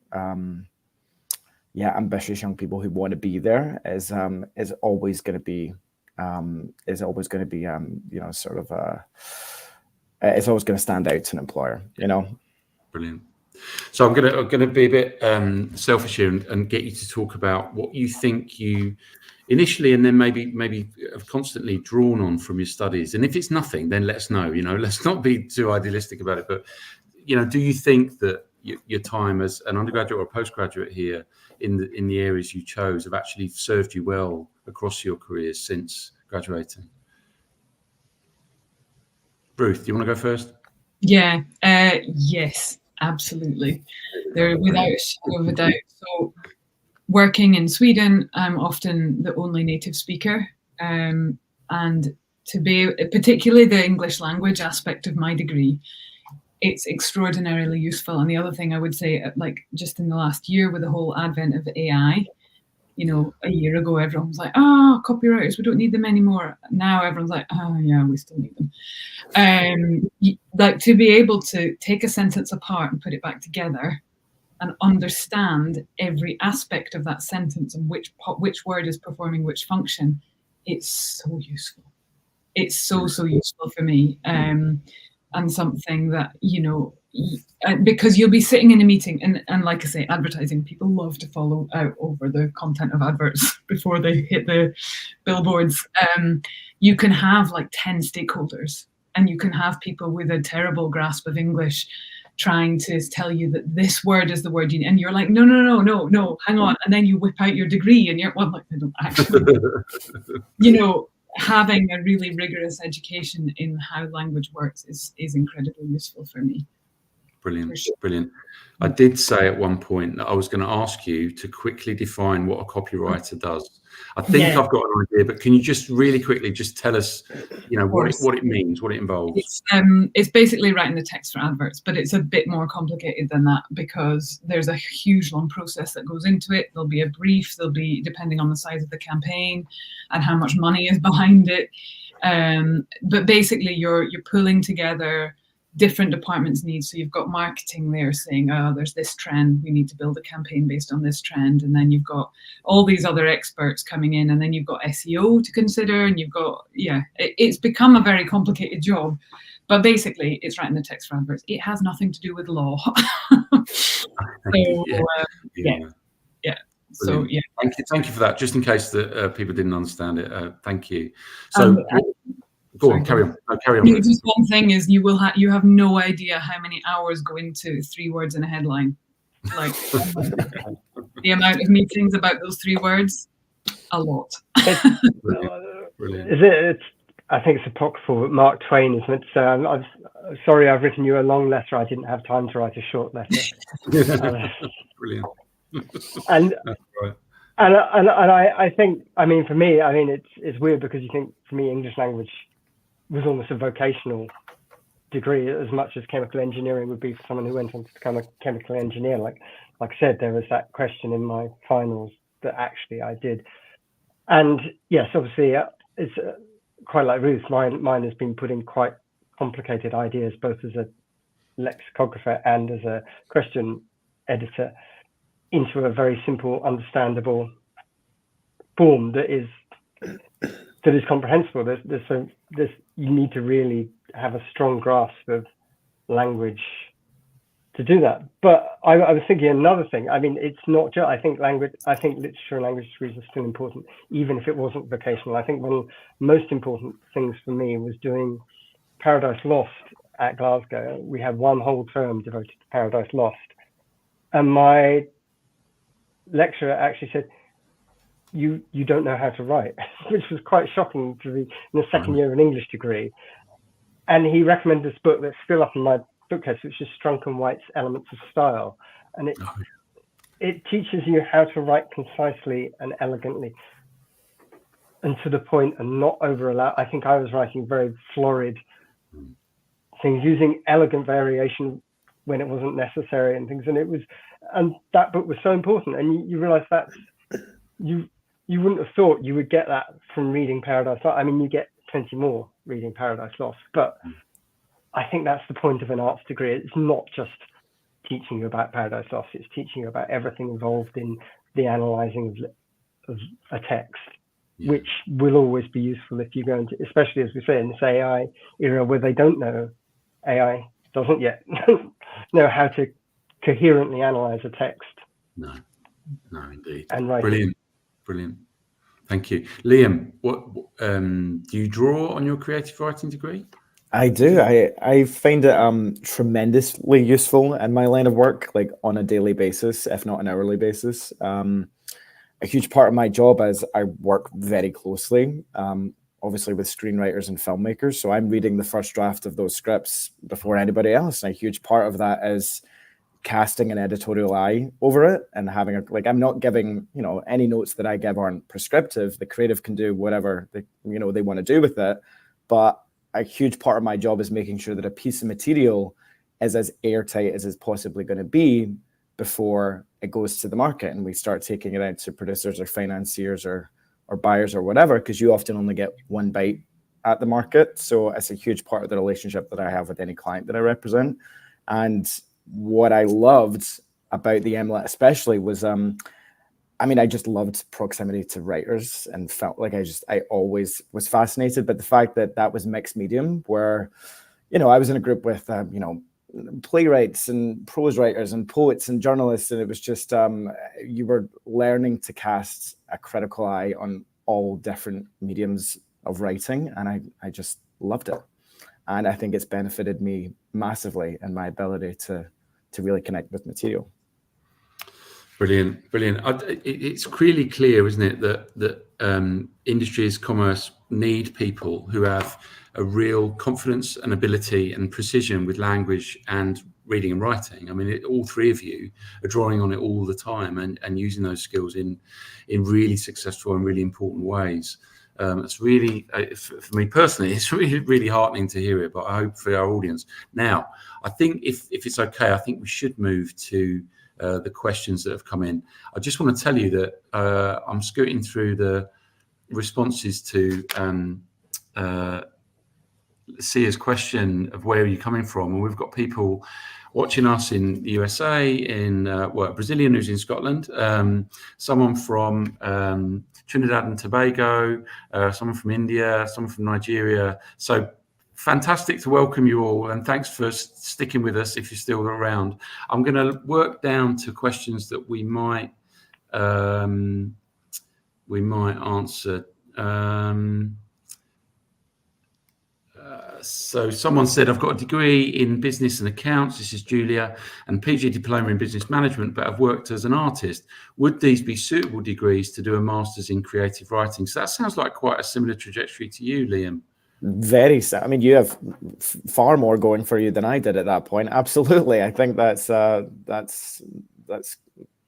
ambitious young people who want to be there is always going to be it's always going to stand out to an employer. Brilliant. So I'm gonna be a bit selfish here and get you to talk about what you think you initially, and then maybe have constantly drawn on from your studies. And if it's nothing, then let us know. Let's not be too idealistic about it. But do you think that your time as an undergraduate or a postgraduate here in the areas you chose have actually served you well across your careers since graduating? Ruth, do you want to go first? Yeah. Yes. Absolutely. They're without a shadow of a doubt. So working in Sweden, I'm often the only native speaker. And to be, particularly the English language aspect of my degree, it's extraordinarily useful. And the other thing I would say, like just in the last year with the whole advent of AI, you know, a year ago, everyone was like, oh, copywriters, we don't need them anymore. Now everyone's like, oh yeah, we still need them. Like to be able to take a sentence apart and put it back together and understand every aspect of that sentence and which word is performing which function, it's so useful. It's so useful for me. And something that, you know, because you'll be sitting in a meeting and like I say, advertising, people love to follow out over the content of adverts before they hit the billboards. You can have like 10 stakeholders and you can have people with a terrible grasp of English trying to tell you that this word is the word you need. And you're like, no, hang on. And then you whip out your degree and you're, well, like, I don't actually, you know, having a really rigorous education in how language works is incredibly useful for me. Brilliant, brilliant. I did say at one point that I was going to ask you to quickly define what a copywriter does. I think I've got an idea, but can you just really quickly just tell us, you know, what it means, what it involves? It's basically writing the text for adverts, but it's a bit more complicated than that because there's a huge long process that goes into it. There'll be a brief, there'll be, depending on the size of the campaign and how much money is behind it. But basically you're pulling together different departments' needs. So you've got marketing there saying, oh, there's this trend, we need to build a campaign based on this trend. And then you've got all these other experts coming in, and then you've got SEO to consider, and you've got, it's become a very complicated job. But basically, it's writing the text for adverts. It has nothing to do with law. So, Thank you for that. Just in case that people didn't understand it, thank you. So, go on, carry on. No, carry on. Just one thing is you have no idea how many hours go into 3 words in a headline. Like the amount of meetings about those 3 words, a lot. Brilliant. I think it's apocryphal, but Mark Twain is meant to say, I'm sorry I've written you a long letter, I didn't have time to write a short letter. Brilliant. And that's right. And I think, I mean, for me, I mean, it's weird because you think, for me, English language was almost a vocational degree as much as chemical engineering would be for someone who went on to become a chemical engineer. Like I said, there was that question in my finals that actually I did. And yes, obviously, it's quite like Ruth. Mine has been putting quite complicated ideas, both as a lexicographer and as a question editor, into a very simple, understandable form that is comprehensible. You need to really have a strong grasp of language to do that. But I was thinking another thing. I mean, it's not just, I think literature and language degrees are still important, even if it wasn't vocational. I think one of the most important things for me was doing Paradise Lost at Glasgow. We had one whole term devoted to Paradise Lost. And my lecturer actually said, you don't know how to write, which was quite shocking to be in the second year of an English degree. And he recommended this book that's still up in my bookcase, which is Strunk and White's Elements of Style. And it teaches you how to write concisely and elegantly and to the point and not over elaborate. I think I was writing very florid things, using elegant variation when it wasn't necessary and things. And that book was so important. And you realize that you wouldn't have thought you would get that from reading Paradise Lost. I mean, you get plenty more reading Paradise Lost, but I think that's the point of an arts degree. It's not just teaching you about Paradise Lost, it's teaching you about everything involved in the analyzing of a text, which will always be useful if you go into, especially as we say in this AI era where they don't know, AI doesn't yet know how to coherently analyze a text. No, indeed. And write. Brilliant. Thank you. Liam, what do you draw on your creative writing degree? I do. I find it tremendously useful in my line of work, like on a daily basis, if not an hourly basis. A huge part of my job is I work very closely, obviously with screenwriters and filmmakers. So I'm reading the first draft of those scripts before anybody else. And a huge part of that is casting an editorial eye over it and having I'm not giving, any notes that I give aren't prescriptive. The creative can do whatever they want to do with it. But a huge part of my job is making sure that a piece of material is as airtight as it's possibly going to be before it goes to the market and we start taking it out to producers or financiers or buyers or whatever, because you often only get one bite at the market. So it's a huge part of the relationship that I have with any client that I represent. And what I loved about the MLET especially was, I just loved proximity to writers and felt like I always was fascinated. But the fact that that was mixed medium, where, I was in a group with, playwrights and prose writers and poets and journalists, and it was just, you were learning to cast a critical eye on all different mediums of writing. And I just loved it. And I think it's benefited me massively in my ability to really connect with material. Brilliant. It's really clear, isn't it, that industries, commerce need people who have a real confidence and ability and precision with language and reading and writing. All three of you are drawing on it all the time and using those skills in really successful and really important ways. It's really, for me personally, it's really, really heartening to hear it, but I hope for our audience. Now, I think if it's okay, I think we should move to the questions that have come in. I just want to tell you that I'm scooting through the responses to Sia's question of where are you coming from, and we've got people watching us in the USA, in a Brazilian who's in Scotland, someone from Trinidad and Tobago, someone from India, someone from Nigeria. So fantastic to welcome you all, and thanks for sticking with us if you're still around. I'm going to work down to questions that we might answer. So someone said, I've got a degree in business and accounts, this is Julia, and PG diploma in business management, but I've worked as an artist. Would these be suitable degrees to do a master's in creative writing? So that sounds like quite a similar trajectory to you, Liam. Very, you have far more going for you than I did at that point. Absolutely. I think that's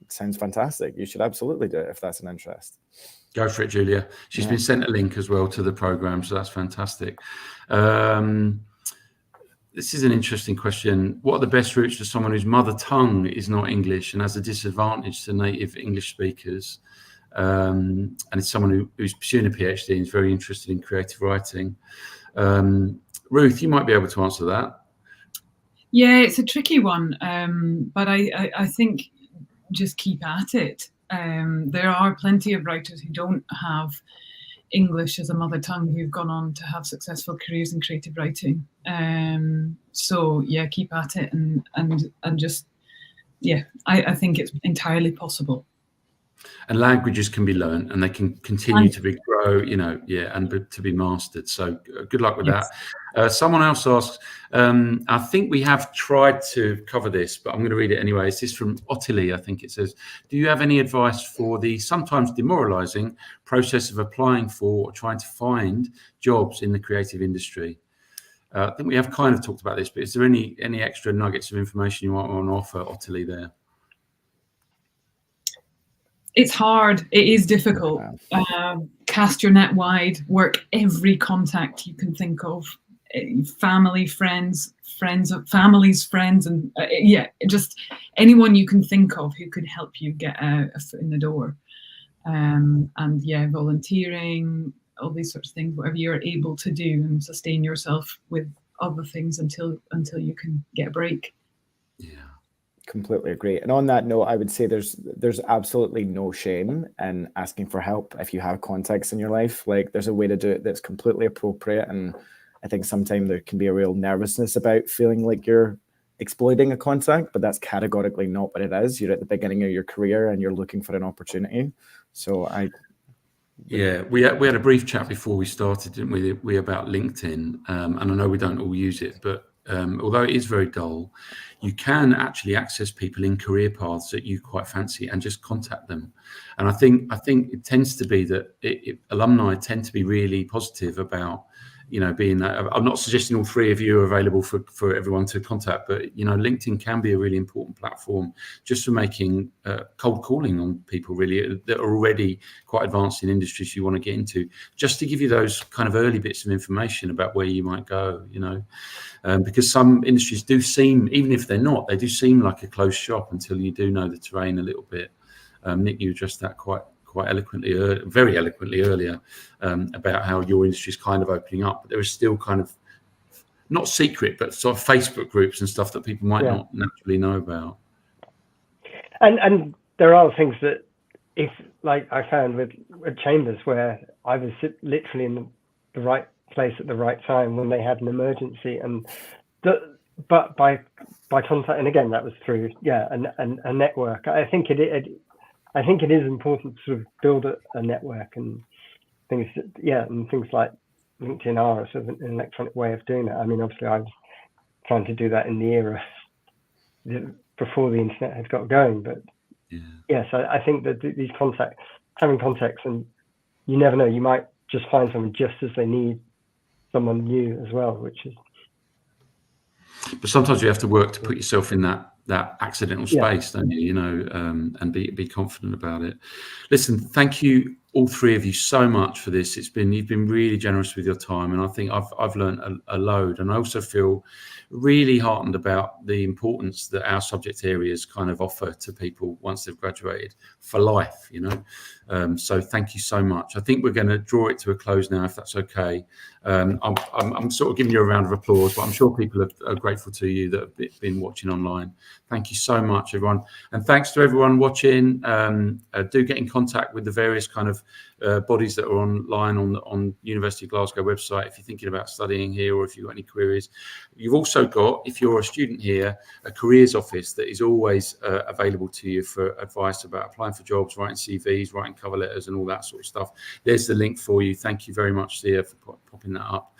sounds fantastic. You should absolutely do it if that's an interest. Go for it, Julia. She's been sent a link as well to the program, so that's fantastic. This is an interesting question. What are the best routes to someone whose mother tongue is not English and has a disadvantage to native English speakers? And it's someone who's pursuing a PhD and is very interested in creative writing. Ruth, you might be able to answer that. Yeah, it's a tricky one, but I think just keep at it. There are plenty of writers who don't have English as a mother tongue who've gone on to have successful careers in creative writing. So yeah, keep at it and just, yeah, I think it's entirely possible. And languages can be learned and they can continue to be grow, and to be mastered. So good luck with that. Someone else asks, I think we have tried to cover this, but I'm going to read it anyway. This is from Ottilie, I think it says, do you have any advice for the sometimes demoralizing process of applying for or trying to find jobs in the creative industry? I think we have kind of talked about this, but is there any extra nuggets of information you want to offer, Ottilie, there? It's hard. It is difficult. Cast your net wide. Work every contact you can think of. Family, friends of families, friends, and just anyone you can think of who could help you get a foot in the door. And volunteering, all these sorts of things, whatever you're able to do, and sustain yourself with other things until you can get a break. Yeah. Completely agree. And on that note, I would say there's absolutely no shame in asking for help if you have contacts in your life. Like, there's a way to do it that's completely appropriate. And I think sometimes there can be a real nervousness about feeling like you're exploiting a contact, but that's categorically not what it is. You're at the beginning of your career and you're looking for an opportunity. So we had a brief chat before we started, didn't we about LinkedIn. And I know we don't all use it, but although it is very dull, you can actually access people in career paths that you quite fancy and just contact them. And I think it tends to be that alumni tend to be really positive about being that, I'm not suggesting all three of you are available for everyone to contact, but LinkedIn can be a really important platform just for making cold calling on people really that are already quite advanced in industries you want to get into, just to give you those kind of early bits of information about where you might go, because some industries do seem, even if they're not, they do seem like a closed shop until you do know the terrain a little bit. Nick, you addressed that quite eloquently, very eloquently earlier, about how your industry is kind of opening up, but there is still kind of not secret, but sort of Facebook groups and stuff that people might not naturally know about. And there are things that, if like I found with Chambers, where I was literally in the right place at the right time when they had an emergency, but by contact, and again that was through a network. I think it is important to sort of build a network and things. And things like LinkedIn are sort of an electronic way of doing that. I mean, obviously, I was trying to do that in the era before the internet had got going. But so I think that these having contacts, and you never know, you might just find someone just as they need someone new as well, which is. But sometimes you have to work to put yourself in that accidental space, don't you? And be confident about it. Listen, thank you all three of you so much for this. You've been really generous with your time, and I think I've learned a load, and I also feel really heartened about the importance that our subject areas kind of offer to people once they've graduated for life. So thank you so much. I think we're going to draw it to a close now, if that's okay. I'm sort of giving you a round of applause, but I'm sure people are grateful to you that have been watching online. Thank you so much, everyone. And thanks to everyone watching. Do get in contact with the various kind of bodies that are online on University of Glasgow website if you're thinking about studying here, or if you've got any queries. You've also got, if you're a student here, a careers office that is always available to you for advice about applying for jobs, writing CVs, writing cover letters and all that sort of stuff. There's the link for you. Thank you very much, Sia, for popping that up.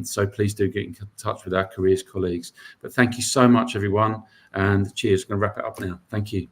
So please do get in touch with our careers colleagues. But thank you so much, everyone, and cheers. I'm going to wrap it up now. Thank you.